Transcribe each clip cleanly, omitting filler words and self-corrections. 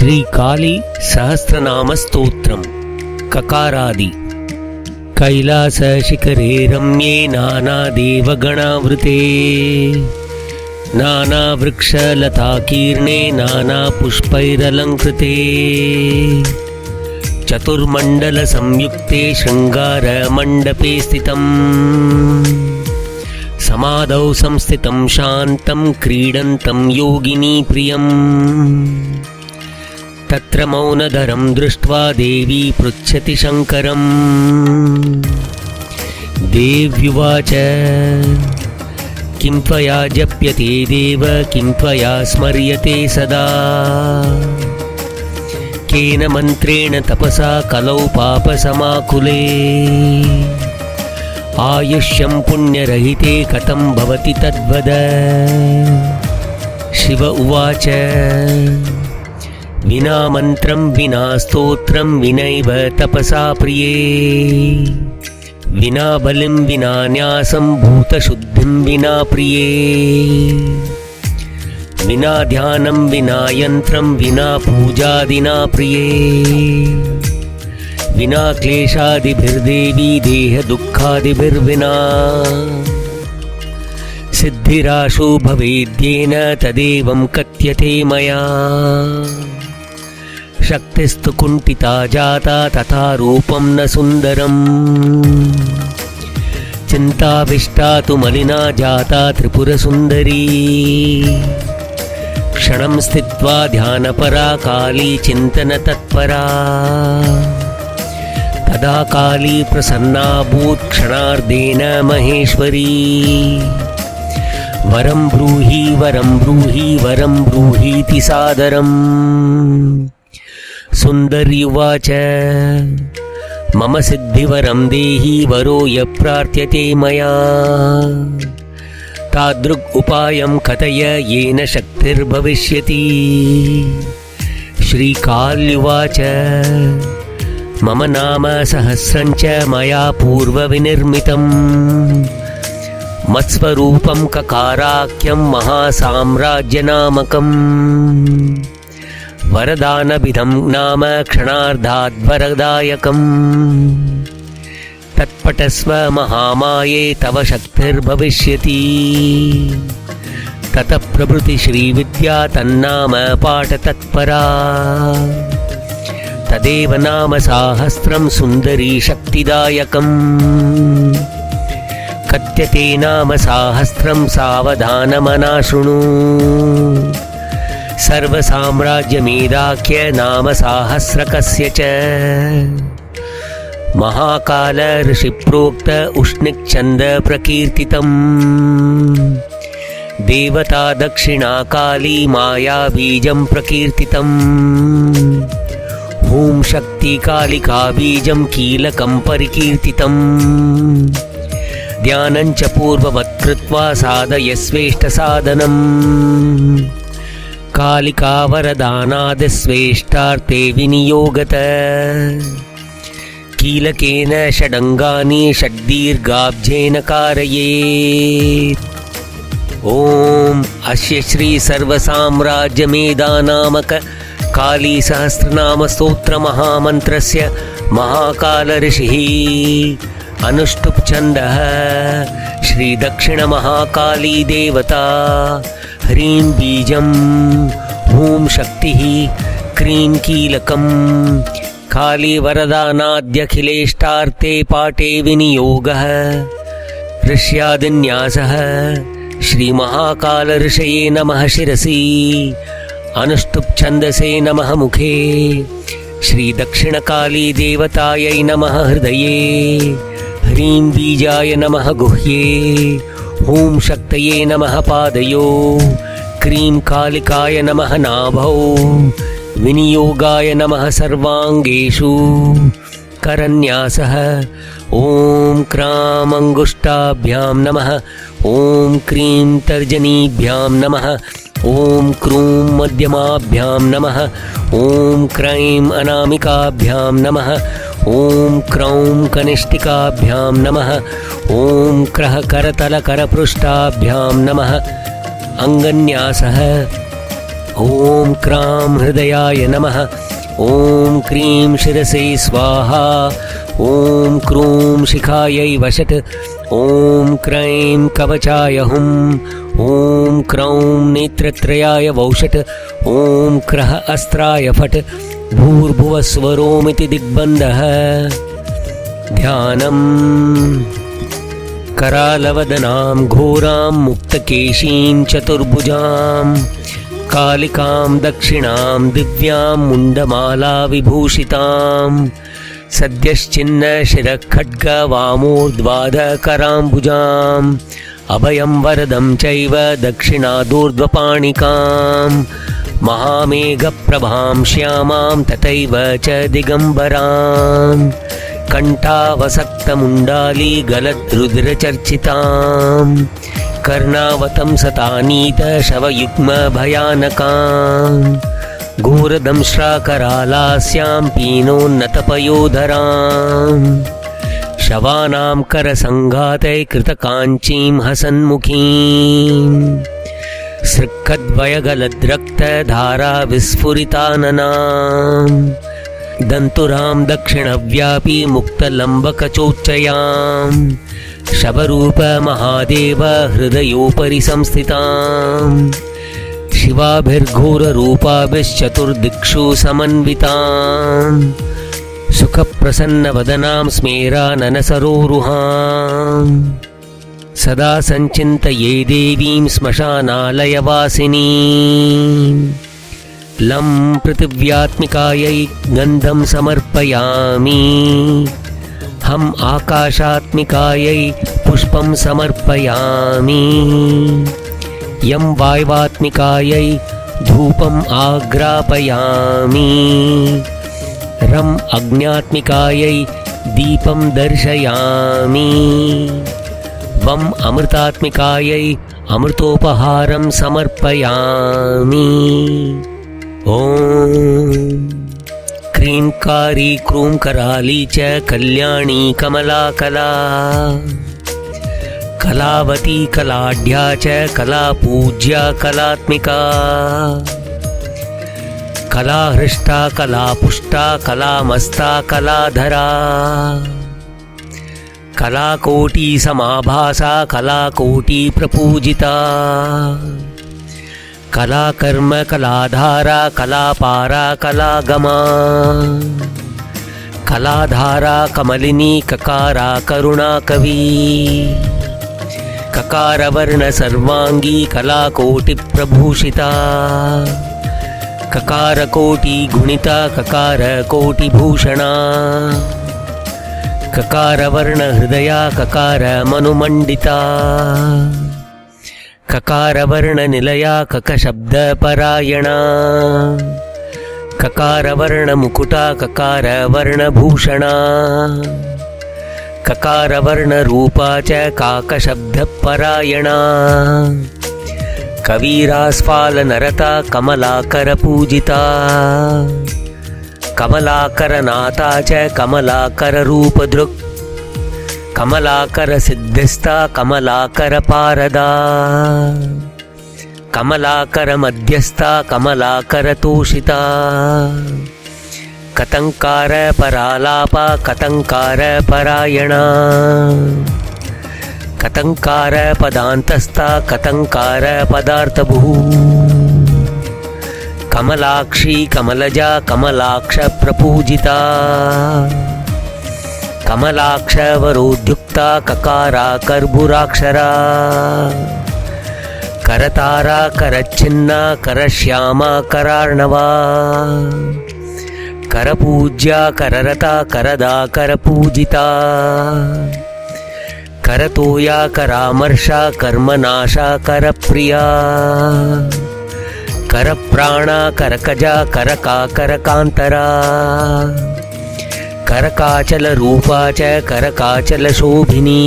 श्रीकाली सहस्रनामस्तोत्रम् ककारादि। कैलासशिखरे रम्ये नानादेवगणावृते नानावृक्षलताकीर्णे नानापुष्पैरलङ्कृते चतुर्मण्डलसंयुक्ते शृङ्गारमण्डपे स्थितम् समाधौ संस्थितं शान्तं क्रीडन्तं योगिनीप्रियम् तत्र मौनधरं दृष्ट्वा देवी पृच्छति शङ्करम्। देव्युवाच किं त्वया जप्यते देव किं त्वया स्मर्यते सदा केन मन्त्रेण तपसा कलौ पापसमाकुले आयुष्यं पुण्यरहिते कथं भवति तद्वद। शिव उवाच विना मन्त्रं विना स्तोत्रं विनैव तपसा प्रिये विना बलिं विना न्यासं भूतशुद्धिं विना प्रिये विना ध्यानं विना यन्त्रं विना पूजादिना प्रिये विना क्लेशादिभिर्देवी देहदुःखादिभिर्विना सिद्धिराशु भवेद्येन तदेवं कथ्यते मया। शक्तिस्तु कुण्ठिता जाता तथा रूपं न सुन्दरम् चिन्ताविष्टा तु मलिना जाता त्रिपुरसुन्दरी क्षणं स्थित्वा ध्यानपरा काली चिन्तनतत्परा तदा काली प्रसन्नाभूत् क्षणार्धेन महेश्वरी। वरं ब्रूहि वरं ब्रूहि वरं ब्रूहीति सादरम्। सुन्दर्युवाच मम सिद्धिवरं देहि वरो यः प्रार्थ्यते मया तादृक् उपायं कथय येन शक्तिर्भविष्यति। श्रीकाल्युवाच मम नाम सहस्रं च मया पूर्वविनिर्मितम् मत्स्वरूपं ककाराख्यं महासाम्राज्यनामकम् वरदानविधं नाम क्षणार्धाद्वरदायकम् तत्पठस्व महामाये तव शक्तिर्भविष्यति। ततः प्रभृति श्रीविद्या तन्नाम पाठतत्परा तदेव नाम साहस्रं सुन्दरी शक्तिदायकम् कथ्यते नाम साहस्रं सावधानमनाशृणु सर्वसाम्राज्यमेदाख्य नाम साहस्रकस्य च महाकाल ऋषिप्रोक्त उष्णिक्छन्द प्रकीर्तितम् देवता दक्षिणा काली माया बीजं प्रकीर्तितम् ॐ शक्ति कालिका बीजं कीलकं परिकीर्तितम् ध्यानं च पूर्ववत् कृत्वा साधयस्वेष्टसाधनम् कालिका वरदानादिस्वेष्टार्थे विनियोगत कीलकेन षडङ्गानि षड्दीर्घाब्जेन कारयेत्। ॐ अस्य श्री सर्वसाम्राज्यमेधानामक काली सहस्रनामस्तोत्रमहामन्त्रस्य महाकाल ऋषिः अनुष्टुप् छन्दः श्रीदक्षिणमहाकाली देवता ह्रीं बीजम् ॐ शक्तिः क्रीं कीलकम् काली वरदानाद्यखिलेष्टार्थे पाठे विनियोगः ऋष्यादिन्यासः श्रीमहाकाल ऋषये नमः शिरसि अनुष्टुप् छन्दसे नमः मुखे श्रीदक्षिणकाली देवतायै नमः हृदये ह्रीं बीजाय नमः गुह्ये ॐ शक्तये नमः पादयो क्रीं कालिकाय नमः नाभौ विनियोगाय नमः सर्वाङ्गेषु करन्यासः ॐ क्रां अङ्गुष्ठाभ्यां नमः ॐ क्रीं तर्जनीभ्यां नमः ॐ क्रूं मध्यमाभ्यां नमः ॐ क्रैं अनामिकाभ्यां नमः ॐ क्रौं कनिष्ठिकाभ्यां नमः ॐ क्रः करतलकरपृष्ठाभ्यां नमः अङ्गन्यासः ॐ क्रां हृदयाय नमः। ॐ क्रीं शिरसे स्वाहा। ॐ क्रूं शिखायै वषट्। ॐ क्रैं कवचाय हुम्। ॐ क्रौं नेत्रत्रयाय वौषट्। ॐ क्रः अस्त्राय फट्। भूर्भुवस्वरोमिति दिग्बन्धः। ध्यानम् करालवदनां घोरां मुक्तकेशीं चतुर्भुजां कालिकां दक्षिणां दिव्यां मुण्डमाला विभूषितां सद्यश्चिन्नशिरखड्गवामोर्ध्वाधकराम्बुजाम् अभयं वरदं चैव दक्षिणादूर्ध्वपाणिकां महामेघप्रभां श्यामां तथैव च दिगम्बरां कण्ठावसक्तमुण्डाली गलद्रुधिरचर्चितां कर्णावतंसतानीतशवयुग्मभयानकां घोरदंश्राकरालास्यां पीनोन्नतपयोधरां शवानां करसङ्घातै कृतकाञ्चीं हसन्मुखीं सृक्कद्वयगलद्रक्तधारा विस्फुरिताननां दन्तुरां दक्षिणव्यापी मुक्तलम्बकचोच्चयां शवरूपमहादेव हृदयोपरि संस्थितां शिवाभिर्घोररूपाभिश्चतुर्दिक्षु समन्वितां सुखप्रसन्नवदनां स्मेराननसरोरुहां सदा सञ्चिन्तये देवीं श्मशानालयवासिनीं लं पृथिव्यात्मिकायै गन्धं समर्पयामि हम् आकाशात्मिकायै पुष्पं समर्पयामि यं वाय्वात्मिकायै धूपम् आग्रापयामि रम् अग्न्यात्मिकायै दीपं दर्शयामि वम् अमृतात्मिकायै अमृतोपहारं समर्पयामि ॐ क्रींकारी क्रूं कराली च कल्याणी कमलाकला कलावती कलाढ्या च कलापूज्या कलात्मिका कलाहृष्टा कलापुष्टा कलामस्ता कलाधरा कलाकोटिसमाभासा कलाकोटिप्रपूजिता कलाकर्म कलाधारा कलापारा कलागमा कलाधारा कमलिनी ककारा करुणाकवी ककारवर्ण सर्वांगी कलाकोटिप्रभूषिता ककारकोटिगुणिता ककारकोटिभूषणा ककारवर्णहृदया ककारमनुमण्डिता ककारवर्णनिलया ककशब्दपरायणा ककारवर्णमुकुटा ककारवर्णभूषणा ककारवर्णरूपा च काकशब्दपरायणा कवीरास्फालनरता कमलाकरपूजिता कमलाकरनाथा च कमलाकररूपधृक् कमलाकरसिद्धिस्था कमलाकरपारदा कमलाकरमध्यस्था कमलाकरतोषिता कतङ्कारपरालापा कतङ्कारपरायणा कतङ्कारपदान्तस्था कतङ्कारपदार्थभूः कमलाक्षी कमलजा कमलाक्षप्रपूजिता कमलाक्षवरोद्युक्ता ककारा कर्बुराक्षरा करतारा करच्छिन्ना करश्यामा करार्णवा करपूज्या कररता करदा करपूजिता करतोया करामर्षा कर्मनाशा करप्रिया करप्राणा करकजा करकाकरकान्तरा करकाचलरूपा च करकाचलशोभिनी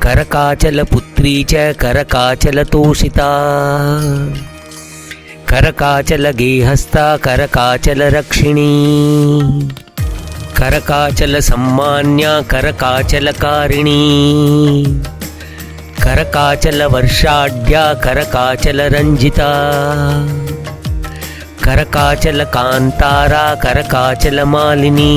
करकाचलपुत्री च करकाचलतोषिता करकाचलगेहस्था करकाचलरक्षिणी करकाचलसम्मान्या करकाचलकारिणी करकाचलवर्षाढ्या करकाचलरञ्जिता करकाचलकान्तारा करकाचलमालिनी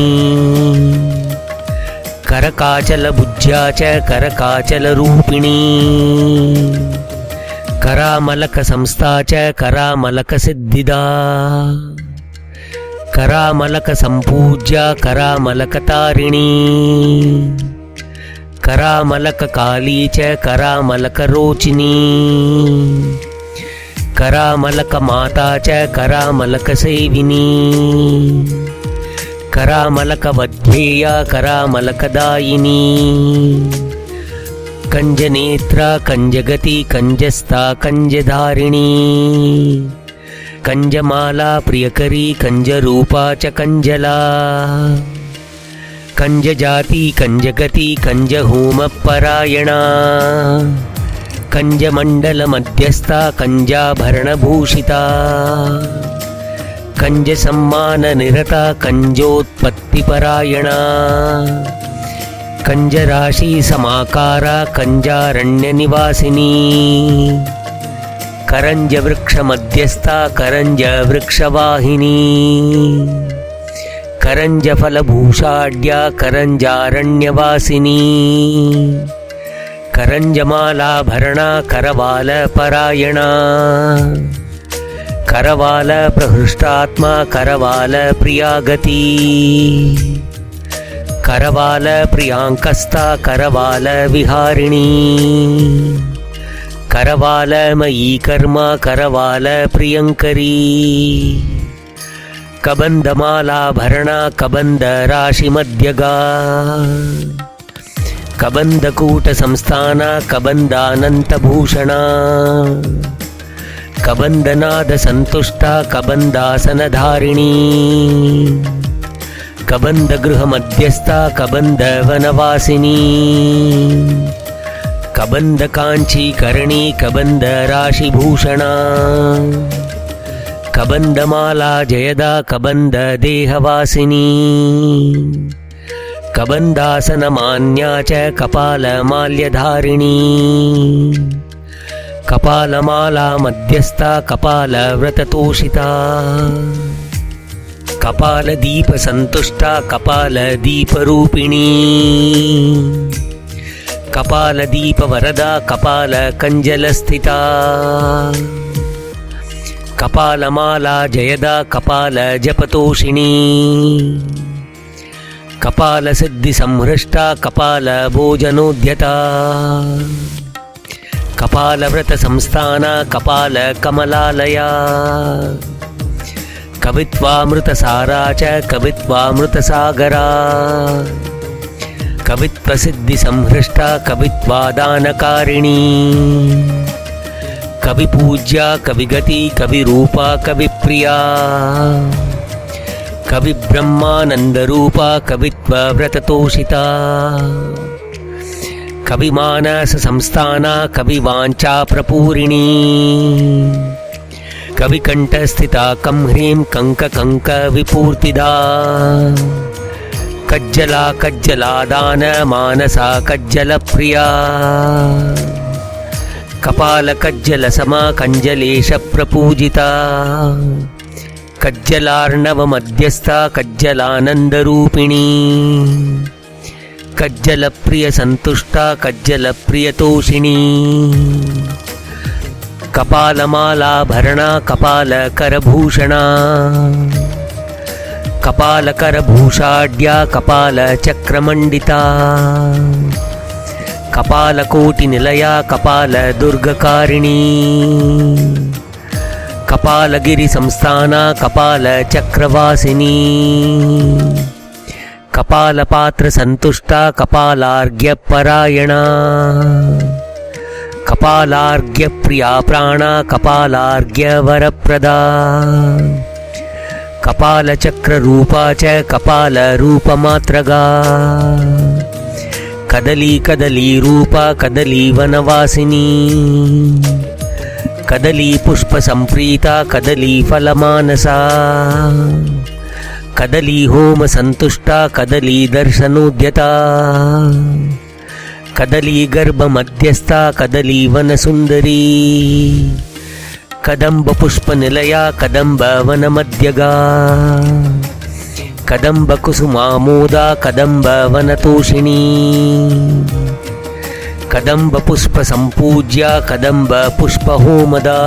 करकाचलभुज्या च करकाचलरूपिणी करामलकसंस्था च करामलकसिद्धिदा करामलकसम्पूज्या करामलकतारिणी करामलककाली च करामलकरोचिनी करामलकमाता च करामलकसेविनी करामलकवध्येया करामलकदायिनी कंजनेत्रा कंजगति कंजस्था कंजधारिणी कंजमाला प्रियकरी कंजरूपा च कंजला कंजजाति कंजगति कंजहोमपरायणा कंजमण्डलमध्यस्था कंजाभरणभूषिता कंजसम्माननिरता कंजोत्पत्तिपरायणा कंजराशिसमाकारा कंजारण्यनिवासिनी करंजवृक्षमध्यस्था करंजवृक्षवाहिनी करंजफलभूषाढ्या करंजारण्यवासिनी करंजमालाभरणा करवालपरायणा करवालप्रहृष्टात्मा करवालप्रियागती करवालप्रियाङ्कस्था करवालविहारिणी करवालमयी कर्मा करवालप्रियङ्करी कबन्धमालाभरणा कबन्धराशिमध्यगा कबन्धकूटसंस्थाना कबन्धानन्तभूषणा कबन्धनादसन्तुष्टा कबन्धासनधारिणी कबन्धगृहमध्यस्था कबन्धवनवासिनी कबन्धकाञ्चीकरणी कबन्धराशिभूषणा कबन्धमाला जयदा कबन्धदेहवासिनी कबन्धासनमान्या च कपालमाल्यधारिणी कपालमाला मध्यस्था कपालव्रततोषिता कपालदीपसन्तुष्टा कपालदीपरूपिणी कपालदीपवरदा कपालकञ्जलस्थिता कपालमाला जयदा कपालजपतोषिणी कपालसिद्धिसंहृष्टा कपालभोजनोद्यता कपालव्रतसंस्थाना कपालकमलालया कवित्वामृतसारा च कवित्वामृतसागरा कवित्वसिद्धिसंहृष्टा कवित्वादानकारिणी कविपूज्या कविगति कविरूपा कविप्रिया कविब्रह्मानन्दरूपा कवित्वव्रततोषिता कविमानससंस्थाना कविवाञ्छाप्रपूरिणी कविकण्ठस्थिता कंह्रीं कङ्ककङ्कविपूर्तिदा कज्जला कज्जलादान मानसा कज्जलप्रिया कपालकज्जलसमा कञ्जलेशप्रपूजिता कज्जलार्णवमध्यस्था कज्जलानन्दरूपिणी कज्जलप्रियसन्तुष्टा कज्जलप्रियतोषिणी कपालमालाभरणा कपालकरभूषणा कपालकरभूषाढ्या कपालचक्रमण्डिता कपालकोटिनिलया कपालदुर्गकारिणी कपालगिरिसंस्थाना कपालचक्रवासिनी कपालपात्रसन्तुष्टा कपालार्घ्यपरायणा कपालार्घ्यप्रिया प्राणा कपालार्घ्यवरप्रदा कपालचक्ररूपा च कपालरूपमात्रगा कदली कदलीरूपा कदलीवनवासिनी कदलीपुष्पसम्प्रीता कदलीफलमानसा कदलीहोमसन्तुष्टा कदलीदर्शनोद्यता कदलीगर्भमध्यस्था कदलीवनसुन्दरी कदम्बपुष्पनिलया कदम्बवनमध्यगा कदम्बकुसुमामोदा कदम्बवनतोषिणी कदम्बपुष्पसम्पूज्या कदम्बपुष्पहोमदा